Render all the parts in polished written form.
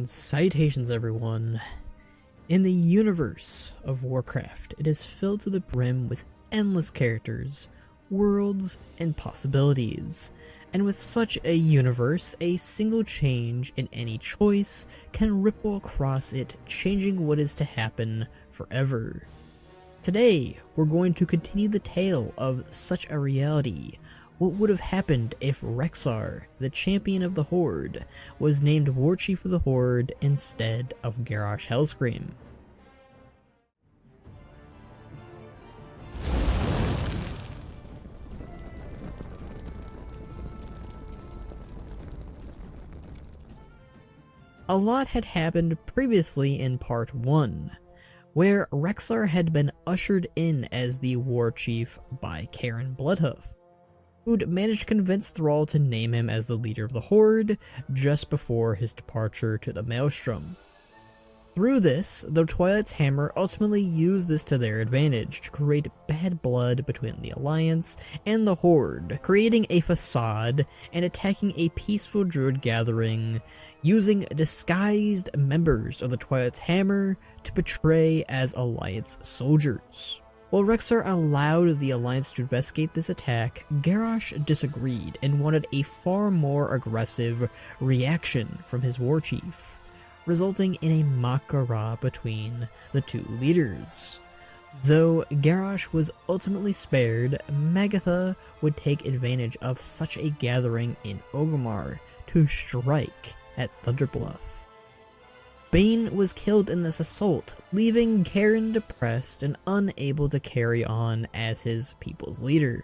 And citations, everyone. In the universe of Warcraft, it is filled to the brim with endless characters, worlds, and possibilities. And with such a universe, a single change in any choice can ripple across it, changing what is to happen forever. Today, we're going to continue the tale of such a reality. What would have happened if Rexxar, the champion of the Horde, was named Warchief of the Horde instead of Garrosh Hellscream? A lot had happened previously in Part 1, where Rexxar had been ushered in as the Warchief by Karen Bloodhoof, who'd managed to convince Thrall to name him as the leader of the Horde just before his departure to the Maelstrom. Through this, the Twilight's Hammer ultimately used this to their advantage to create bad blood between the Alliance and the Horde, creating a facade and attacking a peaceful Druid gathering, using disguised members of the Twilight's Hammer to portray as Alliance soldiers. While Rexxar allowed the Alliance to investigate this attack, Garrosh disagreed and wanted a far more aggressive reaction from his Warchief, resulting in a Makara between the two leaders. Though Garrosh was ultimately spared, Magatha would take advantage of such a gathering in Orgrimmar to strike at Thunderbluff. Bane was killed in this assault, leaving Karen depressed and unable to carry on as his people's leader.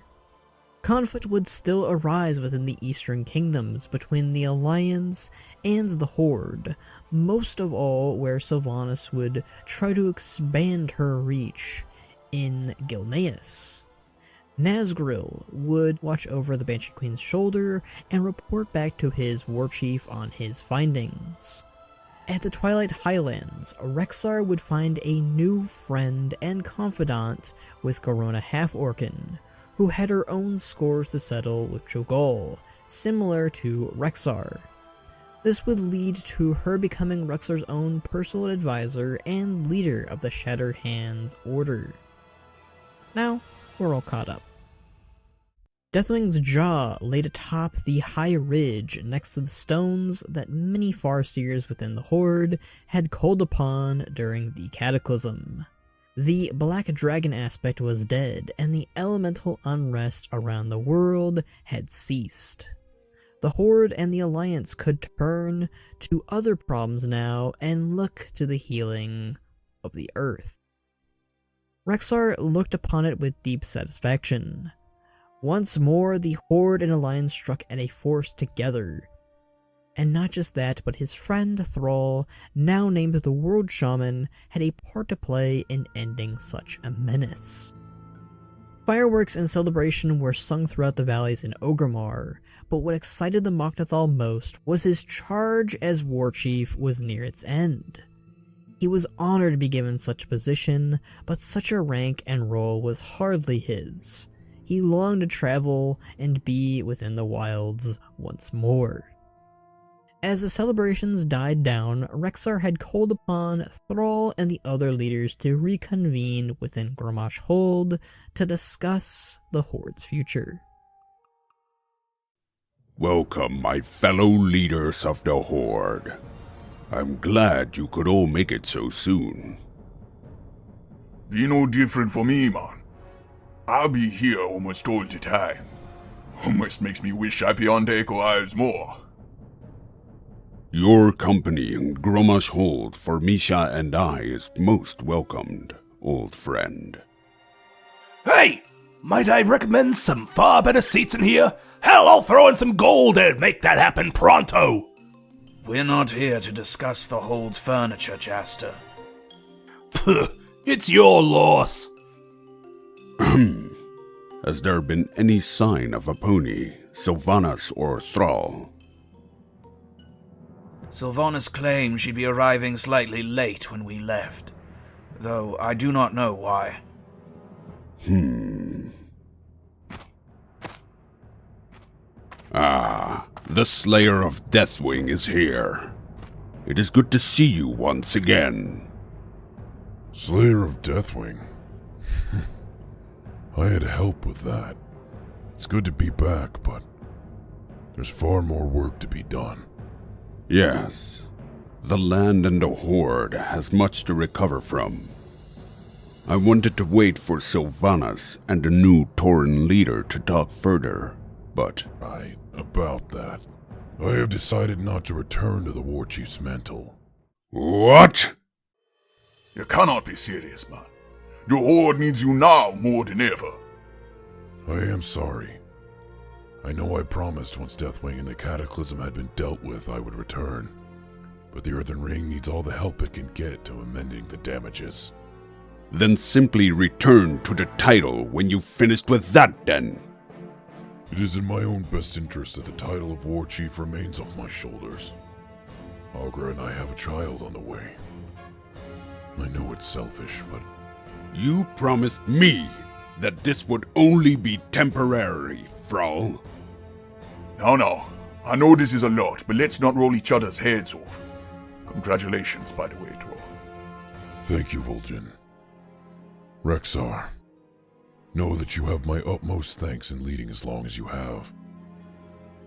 Conflict would still arise within the Eastern Kingdoms between the Alliance and the Horde, most of all where Sylvanas would try to expand her reach in Gilneas. Nazgul would watch over the Banshee Queen's shoulder and report back to his Warchief on his findings. At the Twilight Highlands, Rexxar would find a new friend and confidant with Garona Half-Orcan, who had her own scores to settle with Cho'Gall, similar to Rexxar. This would lead to her becoming Rexxar's own personal advisor and leader of the Shattered Hands Order. Now, we're all caught up. Deathwing's jaw laid atop the high ridge next to the stones that many Farseers within the Horde had called upon during the Cataclysm. The Black Dragon aspect was dead, and the elemental unrest around the world had ceased. The Horde and the Alliance could turn to other problems now and look to the healing of the Earth. Rexxar looked upon it with deep satisfaction. Once more, the Horde and Alliance struck at a force together. And not just that, but his friend Thrall, now named the World Shaman, had a part to play in ending such a menace. Fireworks and celebration were sung throughout the valleys in Orgrimmar, but what excited the Mok'Nathal most was his charge as Warchief was near its end. He was honored to be given such a position, but such a rank and role was hardly his. He longed to travel and be within the wilds once more. As the celebrations died down, Rexxar had called upon Thrall and the other leaders to reconvene within Grommash Hold to discuss the Horde's future. Welcome, my fellow leaders of the Horde. I'm glad you could all make it so soon. Be no different for me, man. I'll be here almost all the time. Almost makes me wish I be on the Echo Isles more. Your company in Grommash Hold for Misha and I is most welcomed, old friend. Hey! Might I recommend some far better seats in here? Hell, I'll throw in some gold and make that happen pronto! We're not here to discuss the Holde's furniture, Jaster. Puh, it's your loss. Has there been any sign of a pony, Sylvanas or Thrall? Sylvanas claimed she'd be arriving slightly late when we left, though I do not know why. Ah, the Slayer of Deathwing is here. It is good to see you once again. Slayer of Deathwing. I had help with that. It's good to be back, but there's far more work to be done. Yes, the land and the Horde has much to recover from. I wanted to wait for Sylvanas and the new Tauren leader to talk further, but... Right, about that. I have decided not to return to the Warchief's mantle. What? You cannot be serious, man. The Horde needs you now more than ever. I am sorry. I know I promised once Deathwing and the Cataclysm had been dealt with I would return. But the Earthen Ring needs all the help it can get to amending the damages. Then simply return to the title when you've finished with that, then. It is in my own best interest that the title of Warchief remains off my shoulders. Augra and I have a child on the way. I know it's selfish, but... You promised me that this would only be temporary, Thrall. Now, I know this is a lot, but let's not roll each other's heads off. Congratulations, by the way, Thrall. Thank you, Vol'jin. Rexxar, know that you have my utmost thanks in leading as long as you have.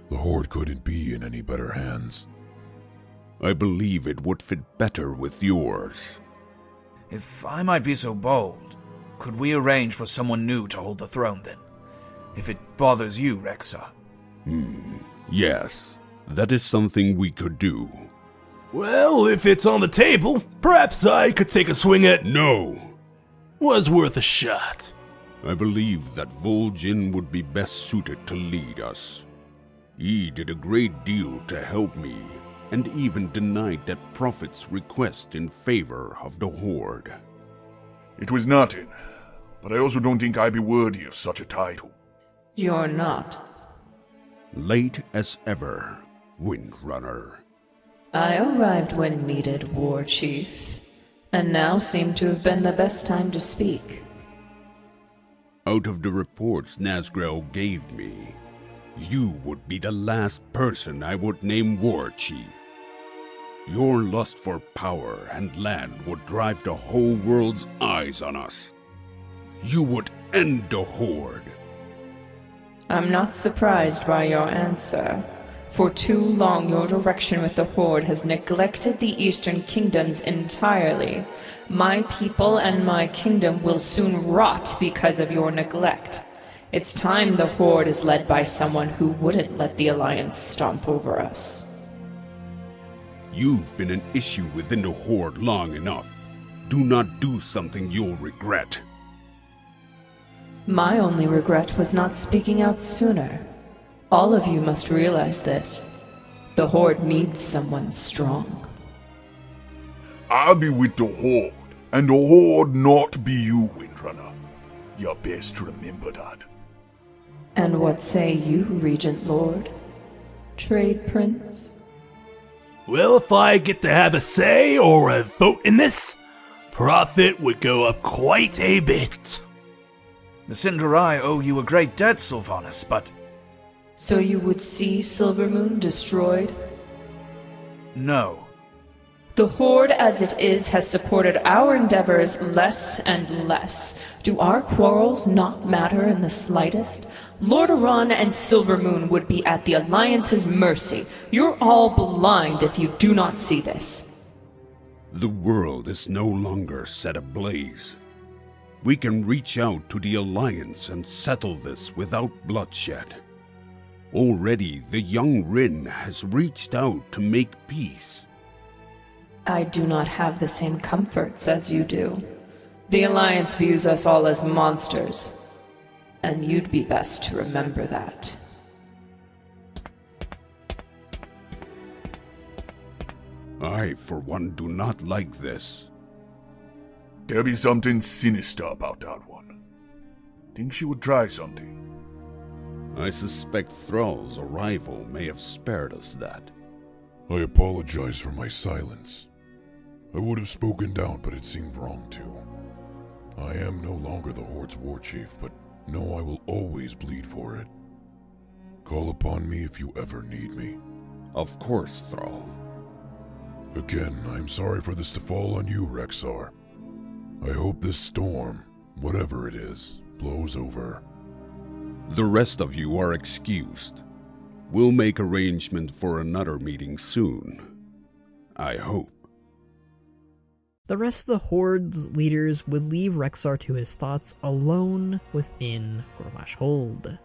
The Horde couldn't be in any better hands. I believe it would fit better with yours. If I might be so bold, could we arrange for someone new to hold the throne then? If it bothers you, Rexxar. Yes, that is something we could do. Well, if it's on the table, perhaps I could take a swing at... No! Was worth a shot. I believe that Vol'jin would be best suited to lead us. He did a great deal to help me, and even denied that prophet's request in favor of the Horde. It was nothing, but I also don't think I'd be worthy of such a title. You're not. Late as ever, Windrunner. I arrived when needed, Warchief, and now seem to have been the best time to speak. Out of the reports Nazgrel gave me, you would be the last person I would name Warchief. Your lust for power and land would drive the whole world's eyes on us. You would end the Horde. I'm not surprised by your answer. For too long your direction with the Horde has neglected the Eastern Kingdoms entirely. My people and my kingdom will soon rot because of your neglect. It's time the Horde is led by someone who wouldn't let the Alliance stomp over us. You've been an issue within the Horde long enough. Do not do something you'll regret. My only regret was not speaking out sooner. All of you must realize this. The Horde needs someone strong. I'll be with the Horde, and the Horde not be you, Windrunner. You're best to remember that. And what say you, Regent Lord? Trade Prince? Well, if I get to have a say or a vote in this, profit would go up quite a bit. The Cinderai owe you a great debt, Sylvanas, but... So you would see Silvermoon destroyed? No. The Horde as it is has supported our endeavors less and less. Do our quarrels not matter in the slightest? Lor'themar and Silvermoon would be at the Alliance's mercy. You're all blind if you do not see this. The world is no longer set ablaze. We can reach out to the Alliance and settle this without bloodshed. Already, the young Rin has reached out to make peace. I do not have the same comforts as you do. The Alliance views us all as monsters, and you'd be best to remember that. I, for one, do not like this. There be something sinister about that one. Think she would try something. I suspect Thrall's arrival may have spared us that. I apologize for my silence. I would have spoken down, but it seemed wrong to. I am no longer the Horde's Warchief, but know I will always bleed for it. Call upon me if you ever need me. Of course, Thrall. Again, I'm sorry for this to fall on you, Rexxar. I hope this storm, whatever it is, blows over. The rest of you are excused. We'll make arrangement for another meeting soon. I hope. The rest of the Horde's leaders would leave Rexxar to his thoughts alone within Garrosh Hold.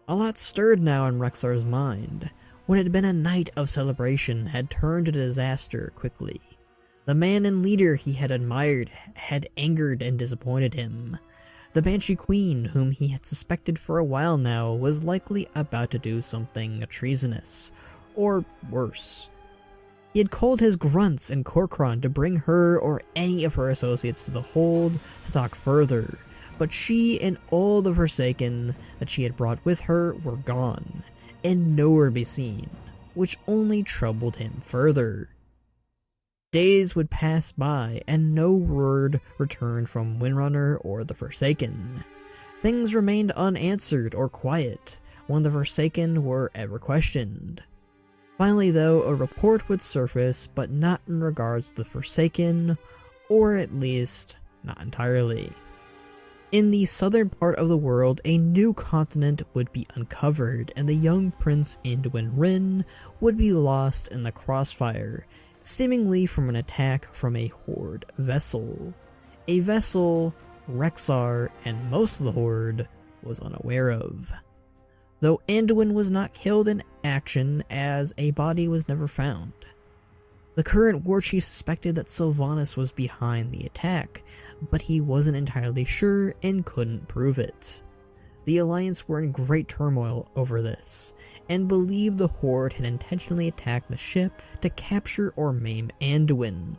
A lot stirred now in Rexxar's mind. What had been a night of celebration had turned to disaster quickly. The man and leader he had admired had angered and disappointed him. The Banshee Queen, whom he had suspected for a while now, was likely about to do something treasonous, or worse. He had called his grunts and Korkron to bring her or any of her associates to the Hold to talk further, but she and all the Forsaken that she had brought with her were gone, and nowhere to be seen, which only troubled him further. Days would pass by, and no word returned from Windrunner or the Forsaken. Things remained unanswered or quiet when the Forsaken were ever questioned. Finally, though, a report would surface, but not in regards to the Forsaken, or at least, not entirely. In the southern part of the world, a new continent would be uncovered, and the young Prince Anduin Rin would be lost in the crossfire, seemingly from an attack from a Horde vessel. A vessel Rexxar and most of the Horde was unaware of. Though Anduin was not killed in action, as a body was never found. The current Warchief suspected that Sylvanas was behind the attack, but he wasn't entirely sure and couldn't prove it. The Alliance were in great turmoil over this, and believed the Horde had intentionally attacked the ship to capture or maim Anduin,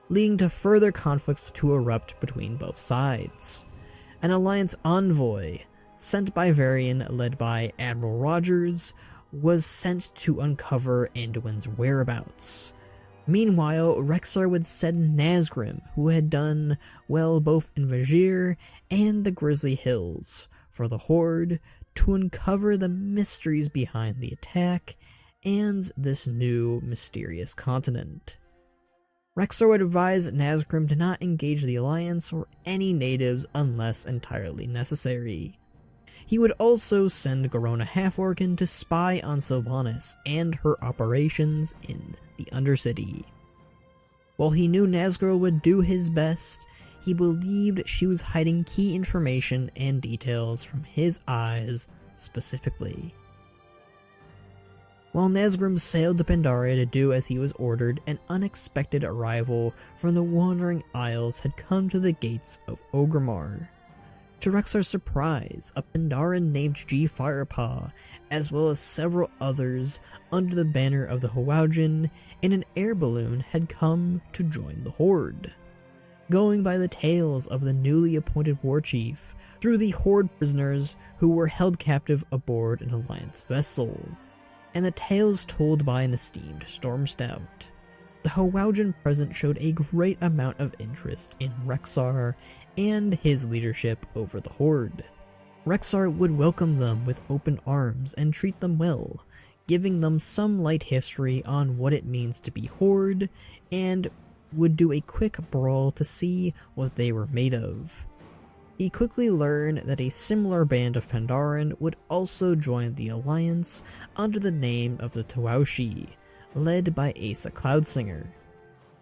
leading to further conflicts to erupt between both sides. An Alliance envoy, sent by Varian led by Admiral Rogers, was sent to uncover Anduin's whereabouts. Meanwhile, Rexxar would send Nazgrim, who had done well both in Vajir and the Grizzly Hills, for the Horde to uncover the mysteries behind the attack and this new mysterious continent. Rexxar would advise Nazgrim to not engage the Alliance or any natives unless entirely necessary. He would also send Garona Half-Orcan to spy on Sylvanas and her operations in the Undercity. While he knew Nazgul would do his best, he believed she was hiding key information and details from his eyes specifically. While Nazgrim sailed to Pandaria to do as he was ordered, an unexpected arrival from the Wandering Isles had come to the gates of Orgrimmar. To Rexxar's surprise, a Pandaran named G. Firepaw, as well as several others under the banner of the Vol'jin, in an air balloon had come to join the Horde. Going by the tales of the newly appointed Warchief, through the Horde prisoners who were held captive aboard an Alliance vessel, and the tales told by an esteemed Storm Stout. The Vol'jin present showed a great amount of interest in Rexxar and his leadership over the Horde. Rexxar would welcome them with open arms and treat them well, giving them some light history on what it means to be Horde, and would do a quick brawl to see what they were made of. He quickly learned that a similar band of Pandaren would also join the Alliance under the name of the Taoshi, led by Asa Cloudsinger,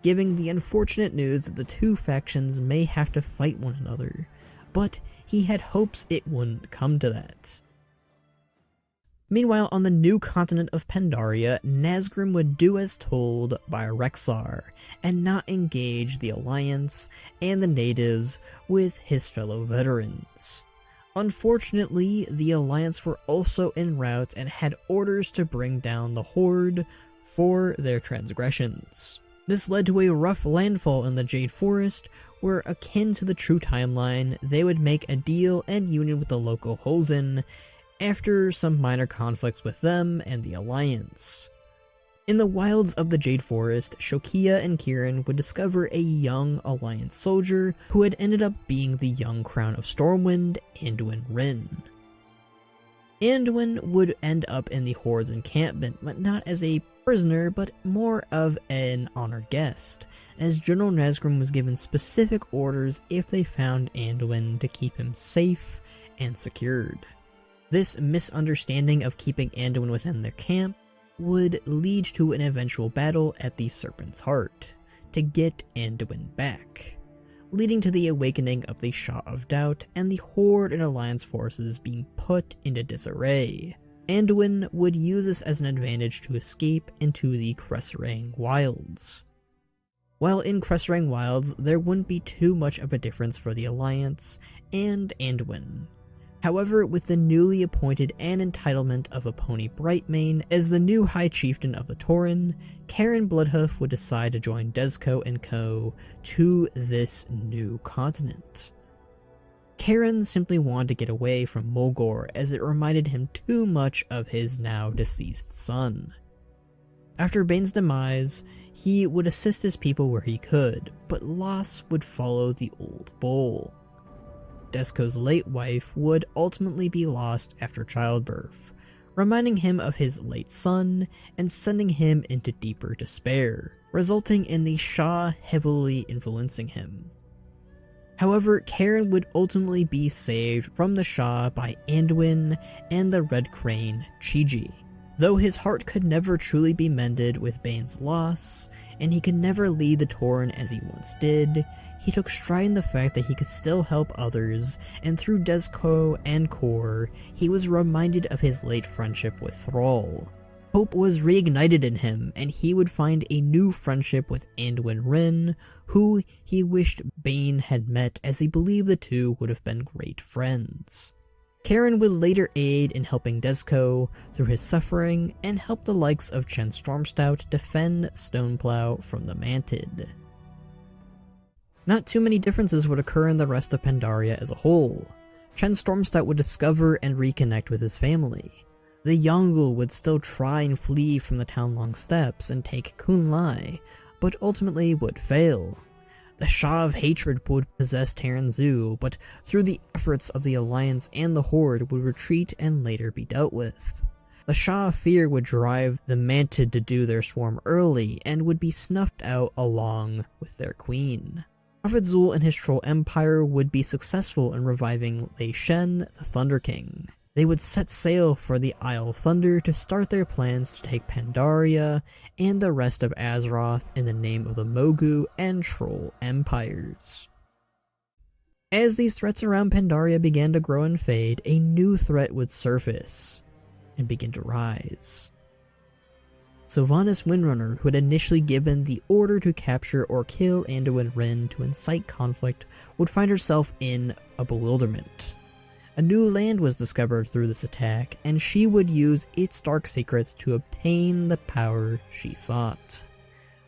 giving the unfortunate news that the two factions may have to fight one another, but he had hopes it wouldn't come to that. Meanwhile, on the new continent of Pandaria, Nazgrim would do as told by Rexxar, and not engage the Alliance and the natives with his fellow veterans. Unfortunately, the Alliance were also en route and had orders to bring down the Horde for their transgressions. This led to a rough landfall in the Jade Forest, where, akin to the true timeline, they would make a deal and union with the local Vol'jin, after some minor conflicts with them and the Alliance. In the wilds of the Jade Forest, Shokia and Kieran would discover a young Alliance soldier who had ended up being the young Crown of Stormwind, Anduin Rin. Anduin would end up in the Horde's encampment, but not as a prisoner, but more of an honored guest, as General Nazgrim was given specific orders if they found Anduin to keep him safe and secured. This misunderstanding of keeping Anduin within their camp would lead to an eventual battle at the Serpent's Heart to get Anduin back, leading to the awakening of the Shah of Doubt and the Horde and Alliance forces being put into disarray. Anduin would use this as an advantage to escape into the Krasarang Wilds. While in Krasarang Wilds, there wouldn't be too much of a difference for the Alliance and Anduin. However, with the newly appointed and entitlement of a Pony Brightmane as the new High Chieftain of the Tauren, Karen Bloodhoof would decide to join Dezco and co. to this new continent. Karen simply wanted to get away from Mulgore as it reminded him too much of his now deceased son. After Bane's demise, he would assist his people where he could, but loss would follow the old bull. Dezco's late wife would ultimately be lost after childbirth, reminding him of his late son and sending him into deeper despair, resulting in the Shah heavily influencing him. However, Karen would ultimately be saved from the Shah by Anduin and the Red Crane Chiji. Though his heart could never truly be mended with Bane's loss, and he could never lead the Tauren as he once did, he took stride in the fact that he could still help others, and through Dezco and Kor, he was reminded of his late friendship with Thrall. Hope was reignited in him, and he would find a new friendship with Anduin Wrynn, who he wished Bane had met as he believed the two would have been great friends. Karen would later aid in helping Dezco through his suffering and help the likes of Chen Stormstout defend Stoneplow from the Mantid. Not too many differences would occur in the rest of Pandaria as a whole. Chen Stormstout would discover and reconnect with his family. The Yongle would still try and flee from the Townlong Steppes and take Kun Lai, but ultimately would fail. The Shah of Hatred would possess Terran Zoo, but through the efforts of the Alliance and the Horde would retreat and later be dealt with. The Shah of Fear would drive the Mantid to do their swarm early and would be snuffed out along with their queen. Prophet Zul and his Troll Empire would be successful in reviving Lei Shen, the Thunder King. They would set sail for the Isle of Thunder to start their plans to take Pandaria and the rest of Azeroth in the name of the Mogu and Troll Empires. As these threats around Pandaria began to grow and fade, a new threat would surface and begin to rise. Sylvanas Windrunner, who had initially given the order to capture or kill Anduin Wrynn to incite conflict, would find herself in a bewilderment. A new land was discovered through this attack, and she would use its dark secrets to obtain the power she sought.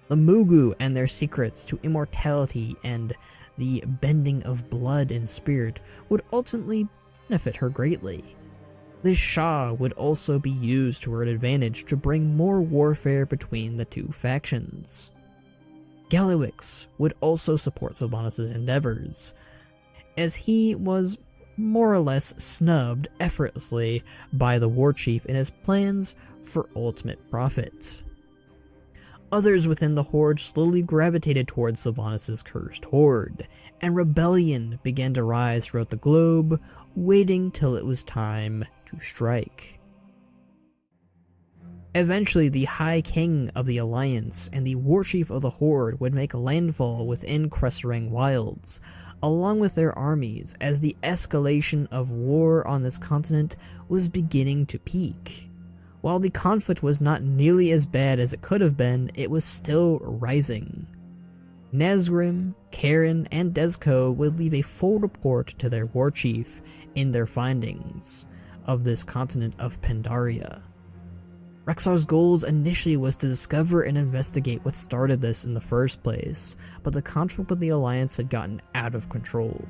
The Mugu and their secrets to immortality and the bending of blood and spirit would ultimately benefit her greatly. This Shah would also be used to her advantage to bring more warfare between the two factions. Gallywix would also support Sylvanas' endeavors, as he was more or less snubbed effortlessly by the Warchief in his plans for ultimate profit. Others within the Horde slowly gravitated towards Sylvanas' cursed Horde, and rebellion began to rise throughout the globe, waiting till it was time to strike. Eventually, the High King of the Alliance and the Warchief of the Horde would make landfall within Krasarang Wilds, along with their armies, as the escalation of war on this continent was beginning to peak. While the conflict was not nearly as bad as it could have been, it was still rising. Nazgrim, Karen, and Dezco would leave a full report to their Warchief in their findings of this continent of Pandaria. Rexxar's goals initially was to discover and investigate what started this in the first place, but the conflict with the Alliance had gotten out of control.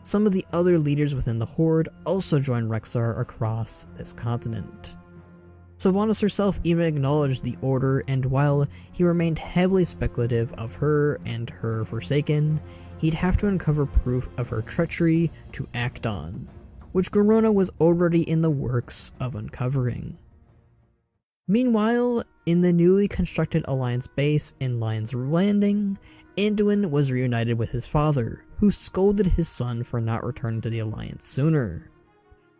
Some of the other leaders within the Horde also joined Rexxar across this continent. Sylvanas herself even acknowledged the order, and while he remained heavily speculative of her and her Forsaken, he'd have to uncover proof of her treachery to act on, which Garona was already in the works of uncovering. Meanwhile, in the newly constructed Alliance base in Lion's Landing, Anduin was reunited with his father, who scolded his son for not returning to the Alliance sooner.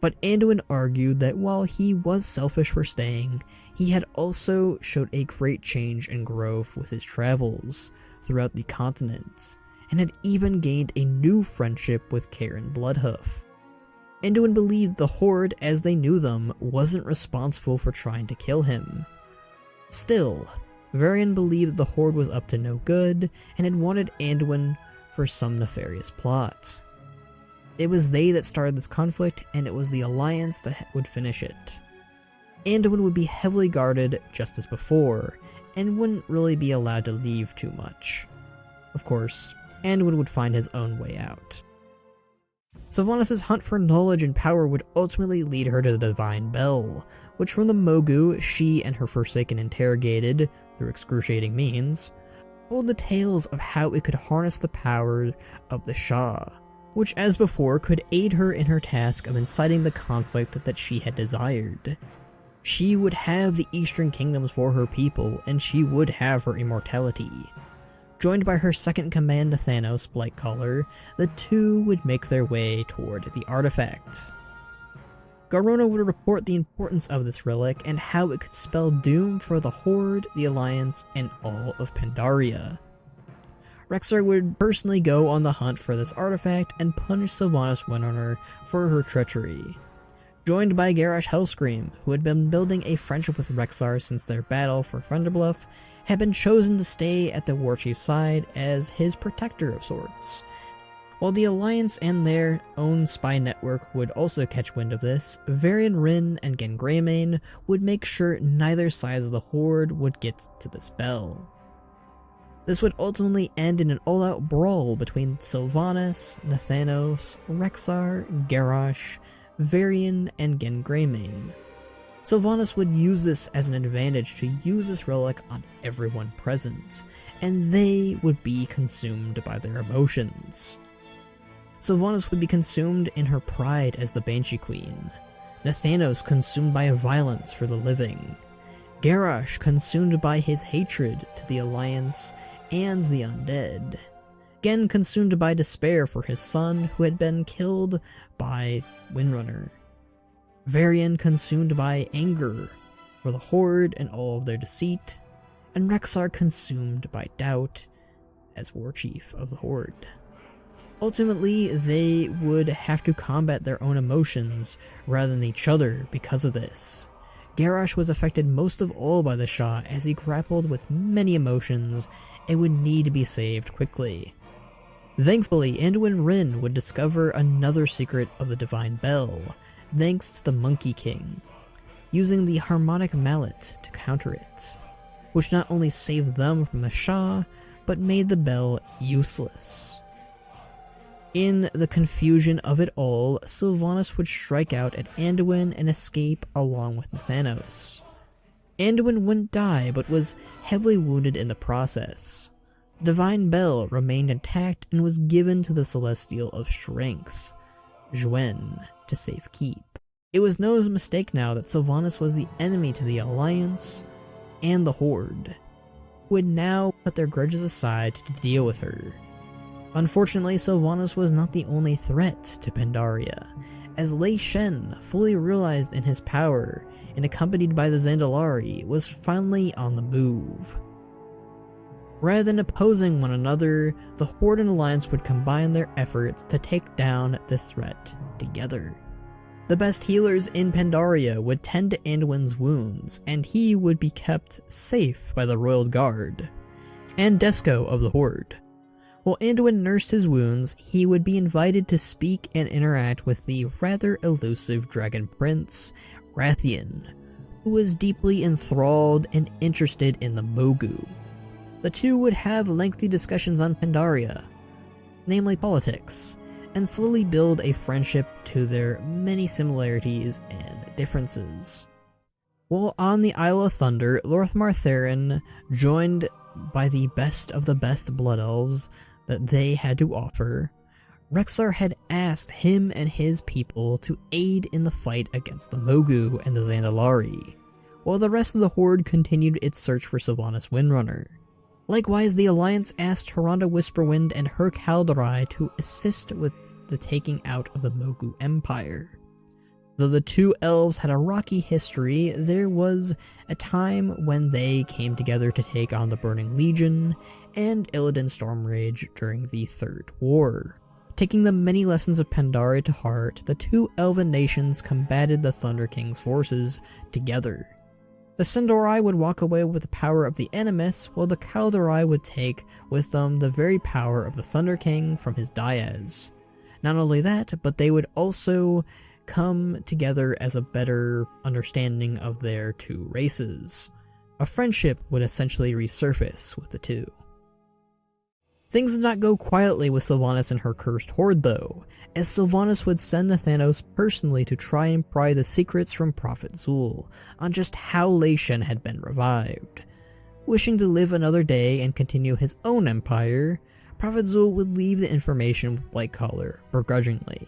But Anduin argued that while he was selfish for staying, he had also showed a great change and growth with his travels throughout the continent, and had even gained a new friendship with Karen Bloodhoof. Anduin believed the Horde, as they knew them, wasn't responsible for trying to kill him. Still, Varian believed the Horde was up to no good, and had wanted Anduin for some nefarious plot. It was they that started this conflict, and it was the Alliance that would finish it. Anduin would be heavily guarded just as before, and wouldn't really be allowed to leave too much. Of course, Anduin would find his own way out. Sylvanas' hunt for knowledge and power would ultimately lead her to the Divine Bell, which from the Mogu she and her Forsaken interrogated, through excruciating means, told the tales of how it could harness the power of the Shah, which as before could aid her in her task of inciting the conflict that she had desired. She would have the Eastern Kingdoms for her people, and she would have her immortality. Joined by her second-in-command Thanos, Blightcaller, the two would make their way toward the artifact. Garona would report the importance of this relic and how it could spell doom for the Horde, the Alliance, and all of Pandaria. Rexxar would personally go on the hunt for this artifact and punish Sylvanas Windrunner for her treachery. Joined by Garrosh Hellscream, who had been building a friendship with Rexxar since their battle for Thunderbluff, had been chosen to stay at the Warchief's side as his protector of sorts. While the Alliance and their own spy network would also catch wind of this, Varian Rin and Gen Greymane would make sure neither side of the Horde would get to this bell. This would ultimately end in an all-out brawl between Sylvanas, Nathanos, Rexxar, Garrosh, Varian, and Gen Greymane. Sylvanas would use this as an advantage to use this relic on everyone present, and they would be consumed by their emotions. Sylvanas would be consumed in her pride as the Banshee Queen, Nathanos consumed by violence for the living, Garrosh consumed by his hatred to the Alliance and the undead, Gen consumed by despair for his son who had been killed by Windrunner, Varian consumed by anger for the Horde and all of their deceit, and Rexxar consumed by doubt as Warchief of the Horde. Ultimately, they would have to combat their own emotions rather than each other because of this. Garrosh was affected most of all by the Shah as he grappled with many emotions and would need to be saved quickly. Thankfully, Anduin Rin would discover another secret of the Divine Bell, thanks to the Monkey King, using the Harmonic Mallet to counter it, which not only saved them from the Shah, but made the bell useless. In the confusion of it all, Sylvanas would strike out at Anduin and escape along with Nathanos. Anduin wouldn't die, but was heavily wounded in the process. The Divine Bell remained intact and was given to the Celestial of Strength, Zhuen, to safekeep. It was no mistake now that Sylvanas was the enemy to the Alliance and the Horde, who would now put their grudges aside to deal with her. Unfortunately, Sylvanas was not the only threat to Pandaria, as Lei Shen, fully realized in his power and accompanied by the Zandalari, was finally on the move. Rather than opposing one another, the Horde and Alliance would combine their efforts to take down this threat together. The best healers in Pandaria would tend to Anduin's wounds, and he would be kept safe by the Royal Guard and Desco of the Horde. While Anduin nursed his wounds, he would be invited to speak and interact with the rather elusive Dragon Prince, Rathian, who was deeply enthralled and interested in the Mogu. The two would have lengthy discussions on Pandaria, namely politics, and slowly build a friendship to their many similarities and differences. While on the Isle of Thunder, Lor'themar Theron, joined by the best of the best Blood Elves that they had to offer, Rexxar had asked him and his people to aid in the fight against the Mogu and the Zandalari, while the rest of the Horde continued its search for Sylvanas Windrunner. Likewise, the Alliance asked Tyrande Whisperwind and her Kaldorei to assist with the taking out of the Mogu Empire. Though the two elves had a rocky history, there was a time when they came together to take on the Burning Legion and Illidan Stormrage during the Third War. Taking the many lessons of Pandaria to heart, the two elven nations combated the Thunder King's forces together. The Sin'dorei would walk away with the power of the Animus, while the Kaldorei would take with them the very power of the Thunder King from his Dayaz. Not only that, but they would also come together as a better understanding of their two races. A friendship would essentially resurface with the two. Things did not go quietly with Sylvanas and her cursed horde though, as Sylvanas would send Nathanos personally to try and pry the secrets from Prophet Zul on just how Lei Shen had been revived. Wishing to live another day and continue his own empire, Prophet Zul would leave the information with Blightcaller begrudgingly,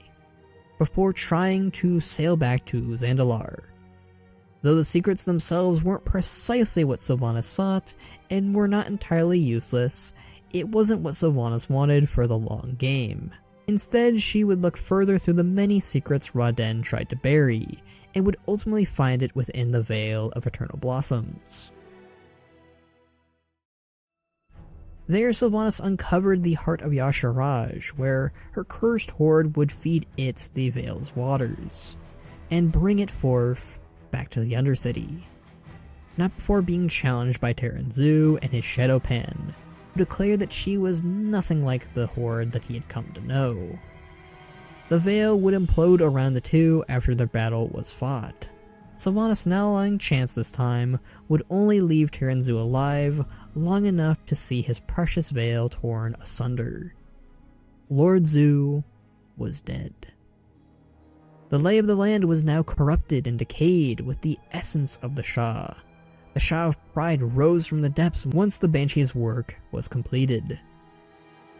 before trying to sail back to Zandalar. Though the secrets themselves weren't precisely what Sylvanas sought, and were not entirely useless, it wasn't what Sylvanas wanted for the long game. Instead, she would look further through the many secrets Ra-Den tried to bury, and would ultimately find it within the Veil of Eternal Blossoms. There, Sylvanas uncovered the heart of Y'Shaarj, where her cursed horde would feed it the Veil's waters, and bring it forth back to the Undercity. Not before being challenged by Terran Zu and his Shadowpan, who declared that she was nothing like the horde that he had come to know. The Veil would implode around the two after their battle was fought. Sylvanas, now allowing chance this time, would only leave Terran Zu alive long enough to see his precious veil torn asunder. Lord Zu was dead. The lay of the land was now corrupted and decayed with the essence of the Shah. The Shah of Pride rose from the depths once the Banshee's work was completed.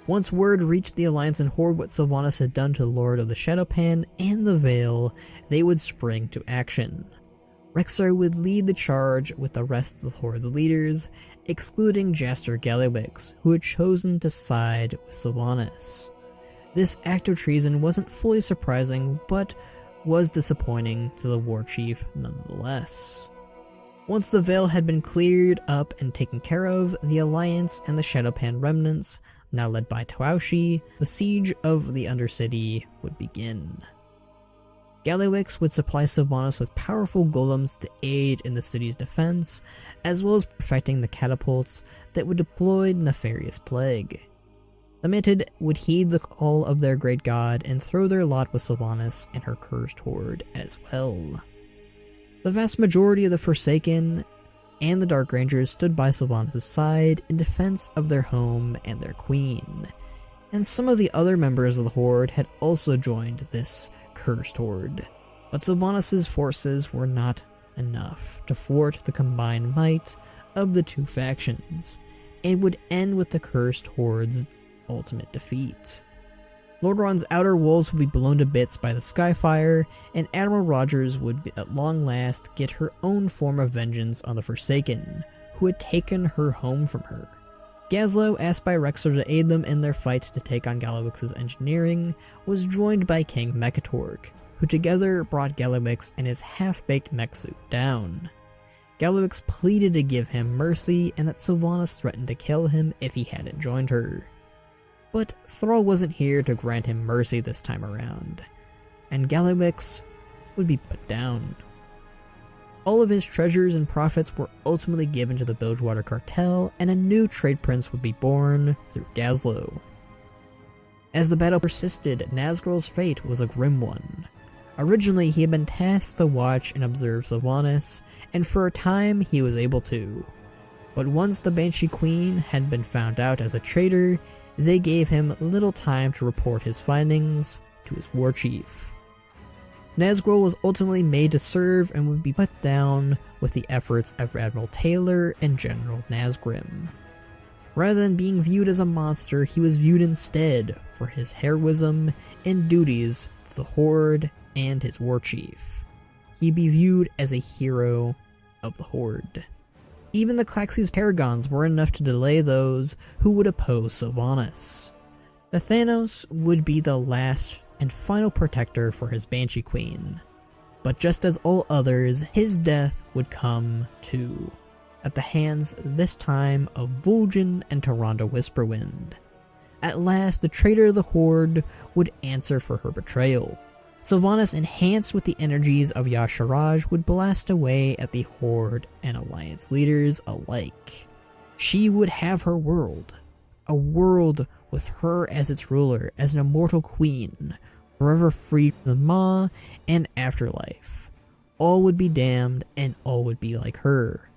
Once word reached the Alliance and Horde what Sylvanas had done to the Lord of the Shadowpan and the Veil, they would spring to action. Rexxar would lead the charge with the rest of the Horde's leaders, excluding Jaster Gallywix, who had chosen to side with Sylvanas. This act of treason wasn't fully surprising, but was disappointing to the Warchief nonetheless. Once the Veil had been cleared up and taken care of, the Alliance and the Shadowpan remnants, now led by Taoshi, the siege of the Undercity would begin. Gallywix would supply Sylvanas with powerful golems to aid in the city's defense, as well as perfecting the catapults that would deploy Nefarious Plague. The Mitid would heed the call of their great god and throw their lot with Sylvanas and her cursed horde as well. The vast majority of the Forsaken and the Dark Rangers stood by Sylvanas' side in defense of their home and their queen, and some of the other members of the Horde had also joined this cursed horde. But Sylvanas' forces were not enough to thwart the combined might of the two factions, and would end with the cursed horde's ultimate defeat. Lordran's outer walls would be blown to bits by the Skyfire, and Admiral Rogers would at long last get her own form of vengeance on the Forsaken, who had taken her home from her. Gazlowe, asked by Rexxar to aid them in their fight to take on Gallywix's engineering, was joined by King Mechatork, who together brought Gallywix and his half-baked mech suit down. Gallywix pleaded to give him mercy, and that Sylvanas threatened to kill him if he hadn't joined her. But Thrall wasn't here to grant him mercy this time around, and Gallywix would be put down. All of his treasures and profits were ultimately given to the Bilgewater Cartel, and a new trade prince would be born through Gazlowe. As the battle persisted, Nazgul's fate was a grim one. Originally, he had been tasked to watch and observe Sylvanas, and for a time he was able to. But once the Banshee Queen had been found out as a traitor, they gave him little time to report his findings to his Warchief. Nazgul was ultimately made to serve and would be put down with the efforts of Admiral Taylor and General Nazgrim. Rather than being viewed as a monster, he was viewed instead for his heroism and duties to the Horde and his Warchief. He'd be viewed as a hero of the Horde. Even the Claxes Paragons were enough to delay those who would oppose Sylvanas. The Thanos would be the last and final protector for his Banshee Queen. But just as all others, his death would come too, at the hands this time of Vol'jin and Tyrande Whisperwind. At last, the traitor of the Horde would answer for her betrayal. Sylvanas, enhanced with the energies of Y'Shaarj, would blast away at the Horde and Alliance leaders alike. She would have her world. A world with her as its ruler, as an immortal queen, forever free from the Maw and afterlife. All would be damned, and all would be like her.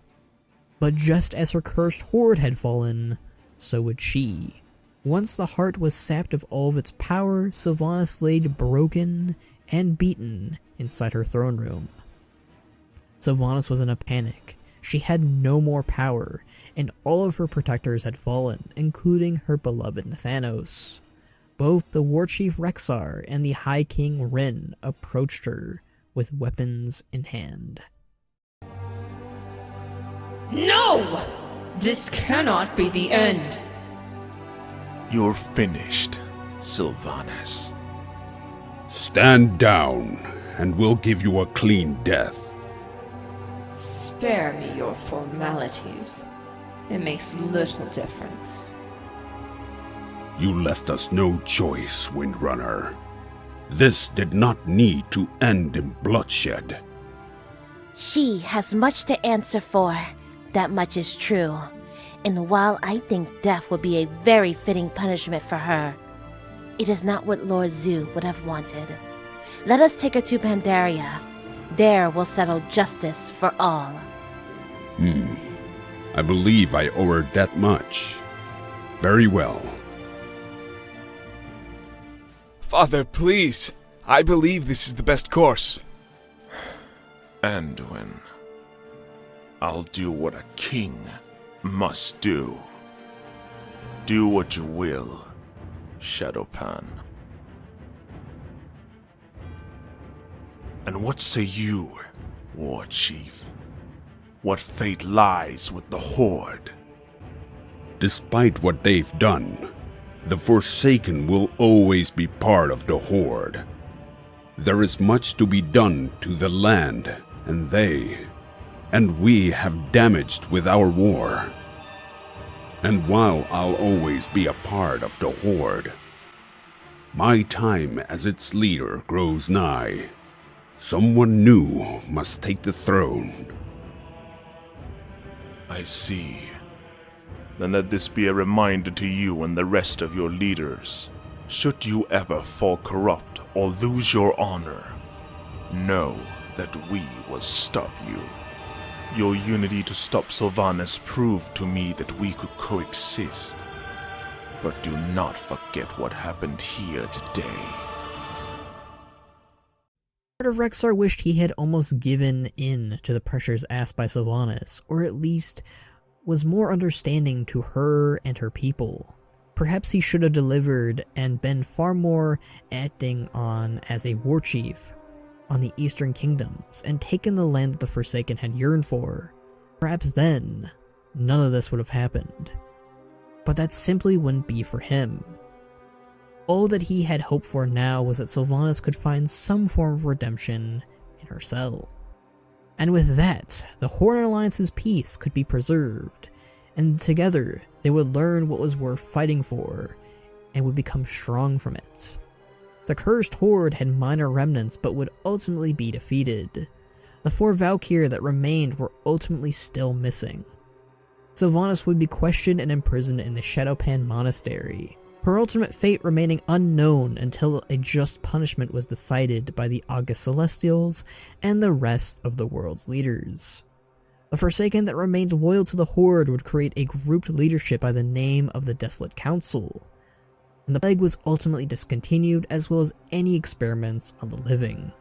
But just as her cursed Horde had fallen, so would she. Once the heart was sapped of all of its power, Sylvanas laid broken and beaten inside her throne room. Sylvanas was in a panic. She had no more power, and all of her protectors had fallen, including her beloved Thanos. Both the Warchief Rexxar and the High King Rin approached her with weapons in hand. No! This cannot be the end! You're finished, Sylvanas. Stand down, and we'll give you a clean death. Spare me your formalities. It makes little difference. You left us no choice, Windrunner. This did not need to end in bloodshed. She has much to answer for. That much is true. And while I think death would be a very fitting punishment for her, it is not what Lord Zu would have wanted. Let us take her to Pandaria. There we'll settle justice for all. I believe I owe her that much. Very well. Father, please. I believe this is the best course. Anduin, I'll do what a king must do. Do what you will, Shadowpan. And what say you, Warchief? What fate lies with the Horde? Despite what they've done, the Forsaken will always be part of the Horde. There is much to be done to the land, and we have damaged with our war. And while I'll always be a part of the Horde, my time as its leader grows nigh. Someone new must take the throne. I see. Then let this be a reminder to you and the rest of your leaders. Should you ever fall corrupt or lose your honor, know that we will stop you. Your unity to stop Sylvanas proved to me that we could coexist. But do not forget what happened here today. Part of Rexxar wished he had almost given in to the pressures asked by Sylvanas, or at least was more understanding to her and her people. Perhaps he should have delivered and been far more acting on as a warchief on the Eastern Kingdoms and taken the land that the Forsaken had yearned for. Perhaps then, none of this would have happened. But that simply wouldn't be for him. All that he had hoped for now was that Sylvanas could find some form of redemption in her cell. And with that, the Horde Alliance's peace could be preserved, and together they would learn what was worth fighting for, and would become strong from it. The cursed Horde had minor remnants but would ultimately be defeated. The 4 Valkyr that remained were ultimately still missing. Sylvanas would be questioned and imprisoned in the Shadowpan Monastery, her ultimate fate remaining unknown until a just punishment was decided by the August Celestials and the rest of the world's leaders. The Forsaken that remained loyal to the Horde would create a grouped leadership by the name of the Desolate Council, and the plague was ultimately discontinued, as well as any experiments on the living.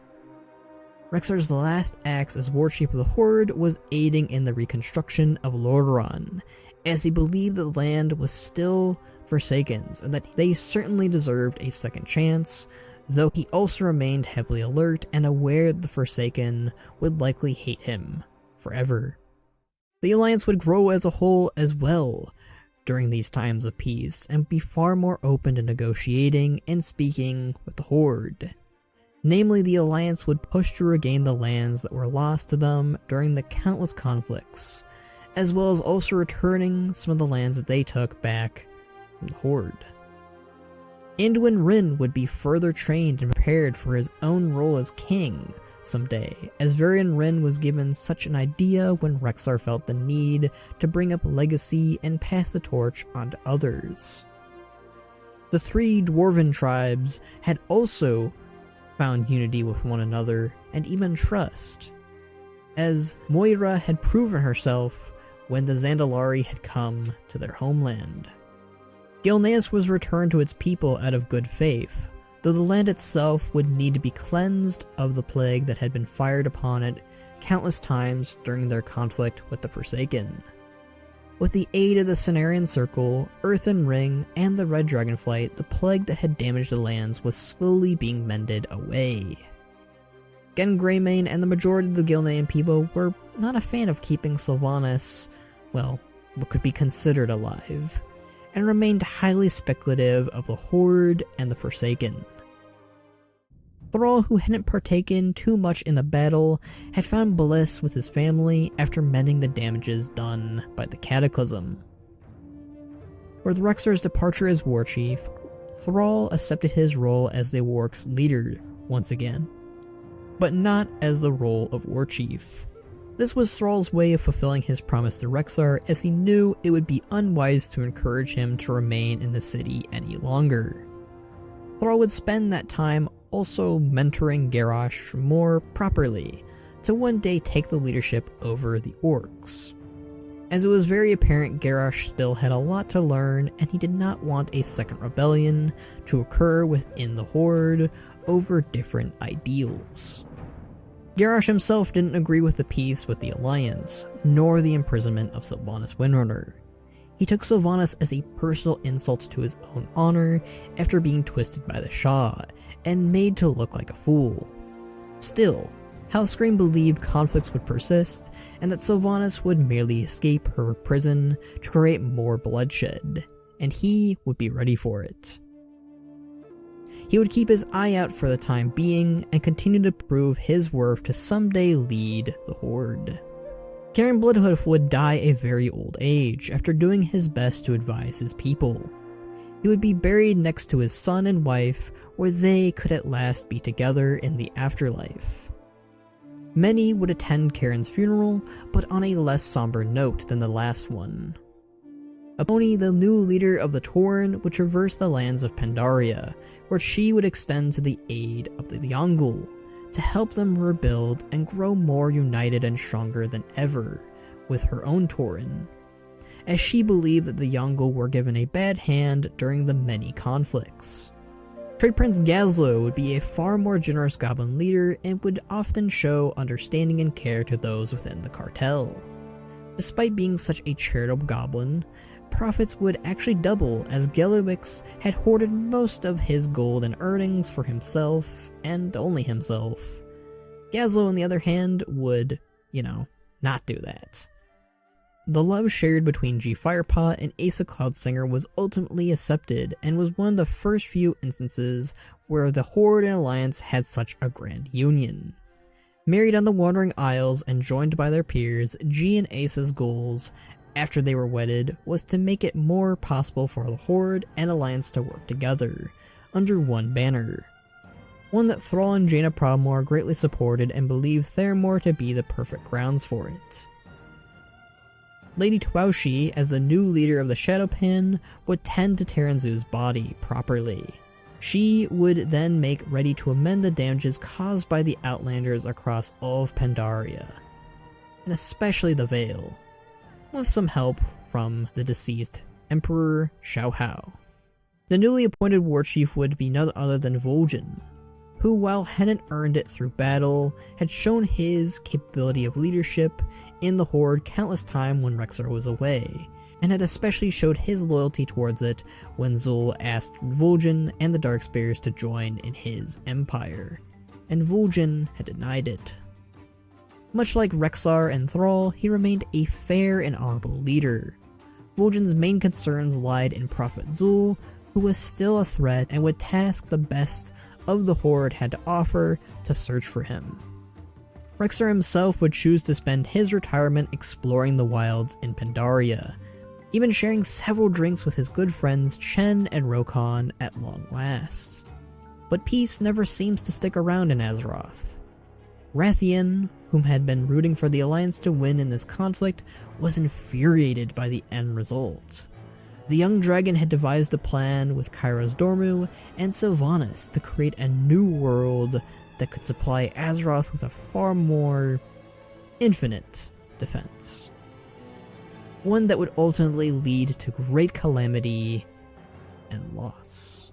Rexxar's last acts as Warchief of the Horde was aiding in the reconstruction of Lor'themar, as he believed the land was still Forsaken's and that they certainly deserved a second chance, though he also remained heavily alert and aware that the Forsaken would likely hate him forever. The alliance would grow as a whole as well during these times of peace, and be far more open to negotiating and speaking with the Horde. Namely, the alliance would push to regain the lands that were lost to them during the countless conflicts, as well as also returning some of the lands that they took back from the Horde. Anduin Wrynn would be further trained and prepared for his own role as king someday, as Varian Wrynn was given such an idea when Rexxar felt the need to bring up legacy and pass the torch on to others. The three dwarven tribes had also found unity with one another and even trust, as Moira had proven herself when the Zandalari had come to their homeland. Gilneas was returned to its people out of good faith, though the land itself would need to be cleansed of the plague that had been fired upon it countless times during their conflict with the Forsaken. With the aid of the Cenarian Circle, Earthen Ring, and the Red Dragonflight, the plague that had damaged the lands was slowly being mended away. Gen Greymane and the majority of the Gilnean people were not a fan of keeping Sylvanas, well, what could be considered alive, and remained highly speculative of the Horde and the Forsaken. Thrall, who hadn't partaken too much in the battle, had found bliss with his family after mending the damages done by the Cataclysm. With Rexxar's departure as Warchief, Thrall accepted his role as the Wark's leader once again, but not as the role of Warchief. This was Thrall's way of fulfilling his promise to Rexxar, as he knew it would be unwise to encourage him to remain in the city any longer. Thrall would spend that time also mentoring Garrosh more properly, to one day take the leadership over the orcs. As it was very apparent Garrosh still had a lot to learn, and he did not want a second rebellion to occur within the Horde over different ideals. Garrosh himself didn't agree with the peace with the Alliance, nor the imprisonment of Sylvanas Windrunner. He took Sylvanas as a personal insult to his own honor after being twisted by the Shah, and made to look like a fool. Still, Hellscream believed conflicts would persist, and that Sylvanas would merely escape her prison to create more bloodshed, and he would be ready for it. He would keep his eye out for the time being, and continue to prove his worth to someday lead the Horde. Cairn Bloodhoof would die a very old age after doing his best to advise his people. He would be buried next to his son and wife, where they could at last be together in the afterlife. Many would attend Cairn's funeral, but on a less somber note than the last one. Epony, the new leader of the Tauren, would traverse the lands of Pandaria, where she would extend to the aid of the Yangul, to help them rebuild and grow more united and stronger than ever with her own Tauren, as she believed that the Yangul were given a bad hand during the many conflicts. Trade Prince Gazlo would be a far more generous goblin leader and would often show understanding and care to those within the cartel. Despite being such a charitable goblin, profits would actually double, as Gallywix had hoarded most of his gold and earnings for himself, and only himself. Gazlo, on the other hand, would, not do that. The love shared between G. Firepot and Asa Cloudsinger was ultimately accepted, and was one of the first few instances where the Horde and Alliance had such a grand union. Married on the Wandering Isles and joined by their peers, G and Asa's goals after they were wedded was to make it more possible for the Horde and Alliance to work together, under one banner. One that Thrall and Jaina Proudmoore greatly supported and believed Theramore to be the perfect grounds for it. Lady Taoshi, as the new leader of the Shadowpan, would tend to Taranzu's body properly. She would then make ready to amend the damages caused by the Outlanders across all of Pandaria, and especially the Vale, with some help from the deceased Emperor Xiaohao. The newly appointed Warchief would be none other than Vol'jin, who, while hadn't earned it through battle, had shown his capability of leadership in the Horde countless time when Rexxar was away, and had especially showed his loyalty towards it when Zul asked Vol'jin and the Darkspears to join in his empire, and Vol'jin had denied it. Much like Rexxar and Thrall, he remained a fair and honorable leader. Vol'jin's main concerns lied in Prophet Zul, who was still a threat and would task the best of the Horde had to offer to search for him. Rexxar himself would choose to spend his retirement exploring the wilds in Pandaria, even sharing several drinks with his good friends Chen and Rokon at long last. But peace never seems to stick around in Azeroth. Rathian, whom had been rooting for the Alliance to win in this conflict, was infuriated by the end result. The young dragon had devised a plan with Kyra's Dormu and Sylvanas to create a new world that could supply Azeroth with a far more infinite defense. One that would ultimately lead to great calamity and loss.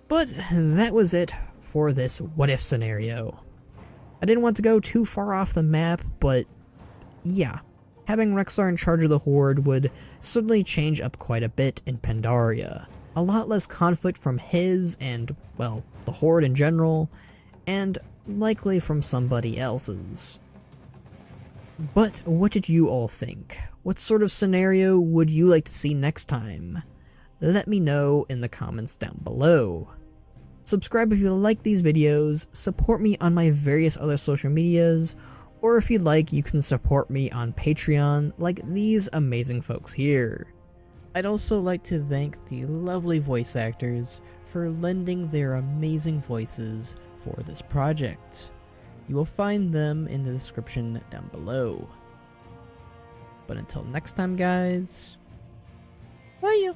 But that was it for this what-if scenario. I didn't want to go too far off the map, but yeah, having Rexxar in charge of the Horde would certainly change up quite a bit in Pandaria. A lot less conflict from his and, well, the Horde in general, and likely from somebody else's. But what did you all think? What sort of scenario would you like to see next time? Let me know in the comments down below. Subscribe if you like these videos, support me on my various other social medias, or if you'd like, you can support me on Patreon like these amazing folks here. I'd also like to thank the lovely voice actors for lending their amazing voices for this project. You will find them in the description down below. But until next time, guys, bye you.